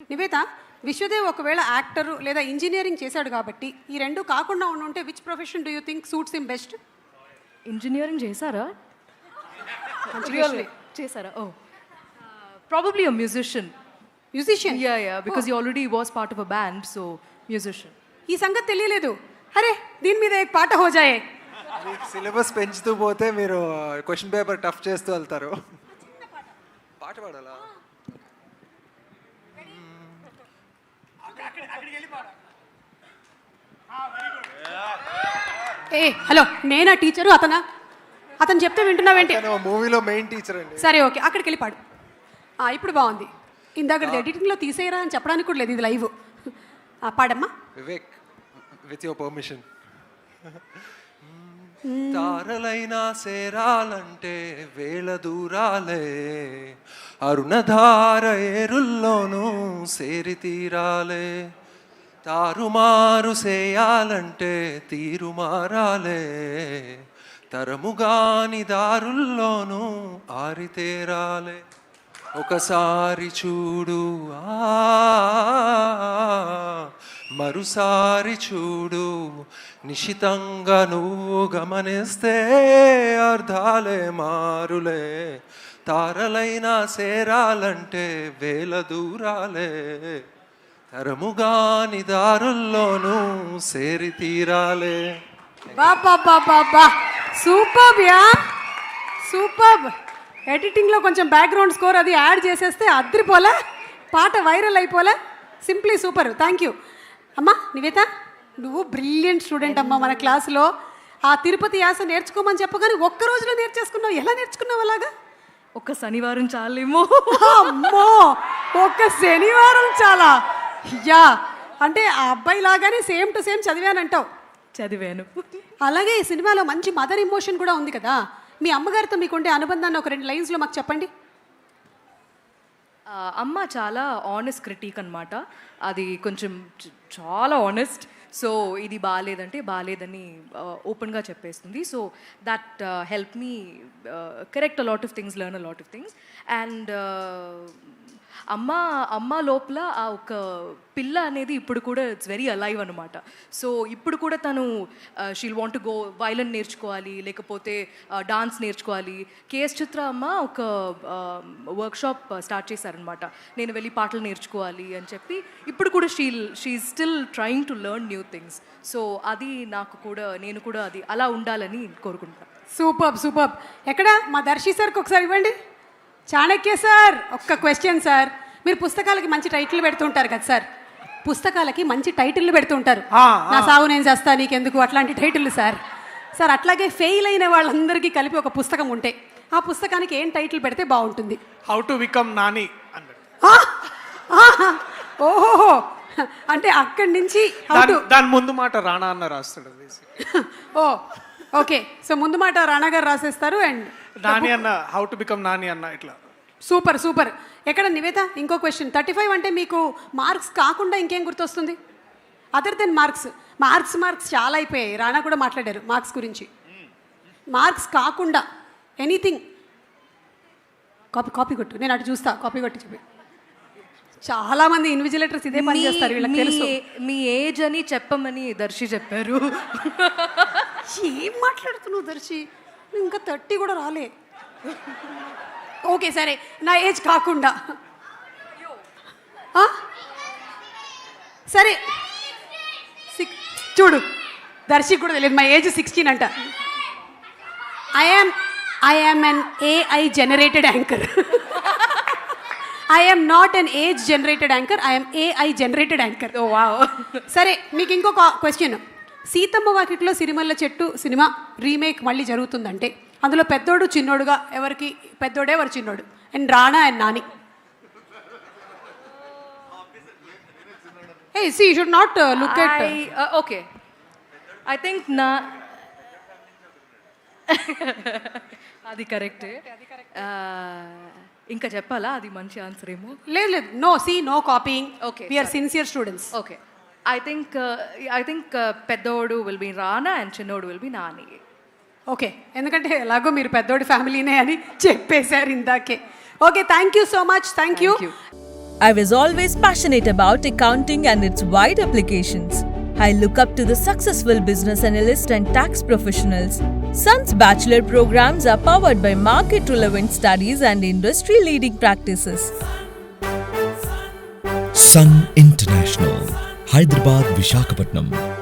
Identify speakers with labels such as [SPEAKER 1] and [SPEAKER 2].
[SPEAKER 1] నివేత, విశ్వదేవ్ ఒకవేళ యాక్టర్ లేదా ఇంజనీరింగ్ చేశాడు కాబట్టి ఈ రెండు కాకుండా ఉంటే which profession do you think suits him best?
[SPEAKER 2] Engineering చేశారా? చేశారా? Oh probably a musician.
[SPEAKER 1] Musician?
[SPEAKER 2] Yeah because he already was part of a band, so musician.
[SPEAKER 1] ఈ సంగతి తెలియలేదు. అరే దీని మీద एक పాట हो जाए.
[SPEAKER 3] సిలబస్ పెంచుతూ పోతే మీరు క్వశ్చన్ పేపర్ టఫ్ చేస్తూ వెళ్తారు. పాట పాడాలా?
[SPEAKER 1] ఏ హలో, నేనా టీచరు అతనా? అతను చెప్తే వింటున్నావేంటి?
[SPEAKER 3] మూవీలో మెయిన్ టీచర్ అండి.
[SPEAKER 1] సరే ఓకే, అక్కడికి వెళ్ళి పాడు. ఇప్పుడు బాగుంది. ఇందాక ఎడిటింగ్లో తీసేయరా అని చెప్పడానికి కూడా లేదు, ఇది లైవ్. పాడమ్మా.
[SPEAKER 3] Vivek, with your permission. తారలైనా సేరాలంటే వేల దూరాలే, అరుణధార ఏరుల్లోనూ సేరి తీరాలే, తారుమారు చేయాలంటే తీరు మారాలే, తరముగాని దారుల్లోనూ ఆరితేరాలే, ఒకసారి చూడు మరుసారి చూడు, నిశితంగా నువ్వు గమనిస్తే అర్థాలే మారులే, తారలైనా సేరాలంటే వేల దూరాలే, తరముగాని దారుల్లోనూ సేరి తీరాలే.
[SPEAKER 1] బాబా సూపర్ యా, సూపర్. ఎడిటింగ్లో కొంచెం బ్యాక్గ్రౌండ్ స్కోర్ అది యాడ్ చేసేస్తే అద్రిపోలే, పాట వైరల్ అయిపోలే. Simply super, thank you. అమ్మా నివేత, నువ్వు బ్రిలియంట్ స్టూడెంట్ అమ్మా. మన క్లాస్లో ఆ తిరుపతి యాస నేర్చుకోమని చెప్పగానే ఒక్క రోజులో నేర్చేసుకున్నావు. ఎలా నేర్చుకున్నావు అలాగా?
[SPEAKER 2] ఒక్క శనివారం చాలేమో.
[SPEAKER 1] అమ్మో, ఒక్క శనివారం చాలా. యా, అంటే ఆ అబ్బాయి లాగానే సేమ్ టు సేమ్ చదివానంటావు.
[SPEAKER 2] చదివాను.
[SPEAKER 1] అలాగే ఈ సినిమాలో మంచి మదర్ ఇమోషన్ కూడా ఉంది కదా. మీ అమ్మగారితో మీకుండే అనుబంధాన్ని ఒక 2 లైన్స్లో మాకు చెప్పండి.
[SPEAKER 2] అమ్మ చాలా ఆనెస్ట్ క్రిటిక్ అనమాట. అది కొంచెం చాలా ఆనెస్ట్. సో ఇది బాగాలేదంటే బాగాలేదని ఓపెన్గా చెప్పేస్తుంది. So that help me correct a lot of things, learn a lot of things. And అమ్మ లోపల ఆ ఒక పిల్ల అనేది ఇప్పుడు కూడా ఇట్స్ వెరీ అలైవ్ అనమాట. సో ఇప్పుడు కూడా తను షీల్ వాంట్ టు గో వైలన్ నేర్చుకోవాలి, లేకపోతే డాన్స్ నేర్చుకోవాలి. కేఎస్ చిత్ర అమ్మ ఒక వర్క్షాప్ స్టార్ట్ చేశారనమాట, నేను వెళ్ళి పాటలు నేర్చుకోవాలి అని చెప్పి. ఇప్పుడు కూడా she still trying to learn new things. So అది నేను కూడా అది అలా ఉండాలని కోరుకుంటాను.
[SPEAKER 1] Super super. ఎక్కడ మా దర్శి సార్కి ఒకసారి ఇవ్వండి. చాణక్య సార్, ఒక్క క్వశ్చన్ సార్. మీరు పుస్తకాలకి మంచి టైటిల్ పెడుతుంటారు కదా సార్, పుస్తకాలకి మంచి టైటిల్ పెడుతుంటారు. నా సాగు నేను చేస్తా నీకెందుకు, అట్లాంటి టైటిల్ సార్. సార్ అట్లాగే ఫెయిల్ అయిన వాళ్ళందరికీ కలిపి ఒక పుస్తకం ఉంటే ఆ పుస్తకానికి ఏం టైటిల్ పెడితే బాగుంటుంది?
[SPEAKER 4] How to become Nani.
[SPEAKER 1] ఓహోహో, అంటే అక్కడి నుంచి
[SPEAKER 4] దాని ముందు మాట రాణా అన్న రాస్తాడు.
[SPEAKER 1] ఓ ఓకే, సో ముందు మాట రాణా గారు రాసేస్తారు అండ్
[SPEAKER 4] నాని అన్న హౌ టు బికమ్ నాని అన్న ఇట్లా.
[SPEAKER 1] Super super. ఎక్కడ నివేత, ఇంకో క్వశ్చన్. 35 అంటే మీకు మార్క్స్ కాకుండా ఇంకేం గుర్తొస్తుంది అదర్ దెన్ మార్క్స్? మార్క్స్ చాలా అయిపోయాయి. రాణా కూడా మాట్లాడారు మార్క్స్ గురించి. మార్క్స్ కాకుండా ఎనీథింగ్. కాపీ కొట్టు, నేను అటు చూస్తా. కాపీ కొట్టి చెప్పి. చాలా మంది ఇన్విజిలేటర్స్ ఇదే పని చేస్తారు, వీళ్ళకి తెలుసు.
[SPEAKER 2] మీ ఏజ్ అని చెప్పమని దర్శి చెప్పారు.
[SPEAKER 1] ఏం మాట్లాడుతున్నావు దర్శి, ఇంకా 30 కూడా రాలే. ఓకే సరే, నా ఏజ్ కాకుండా సరే చూడు, దర్శికి కూడా తెలియదు మా ఏజ్ 16 అంట. I am un AI generated anchor. I am not an age generated anchor, I am AI generated anchor.
[SPEAKER 2] Oh wow.
[SPEAKER 1] సరే, మీకు ఇంకొక క్వశ్చన్. సీతమ్మ వాకిట్లో సిరిమల్ల చెట్టు సినిమా రీమేక్ మళ్ళీ జరుగుతుందంటే అందులో పెద్దోడు చిన్నోడుగా ఎవరికి పెద్దోడే ఎవరు చిన్నోడు? And Rana and Nani. Hey, see, you should not look at...
[SPEAKER 2] Okay. I think అది కరెక్టే. ఇంకా చెప్పాలా? అది మంచి ఆన్సర్ ఏమో.
[SPEAKER 1] లేదు, no copying.
[SPEAKER 2] Okay,
[SPEAKER 1] we are sincere students.
[SPEAKER 2] Okay, I think పెద్దోడు విల్ బి రానా అండ్ చిన్నోడు విల్ బి నాని.
[SPEAKER 1] ఓకే, ఎందుకంటే ఎలాగో మీరు పెద్దోడి ఫ్యామిలీనే అని చెప్పేశారు ఇందాకే. Okay, thank you so much. Thank you.
[SPEAKER 5] I was always passionate about accounting and its wide applications. I look up to the successful business analyst and tax professionals. Sun's bachelor programs are powered by market-relevant studies and industry-leading practices.
[SPEAKER 6] Sun International, Hyderabad, Visakhapatnam.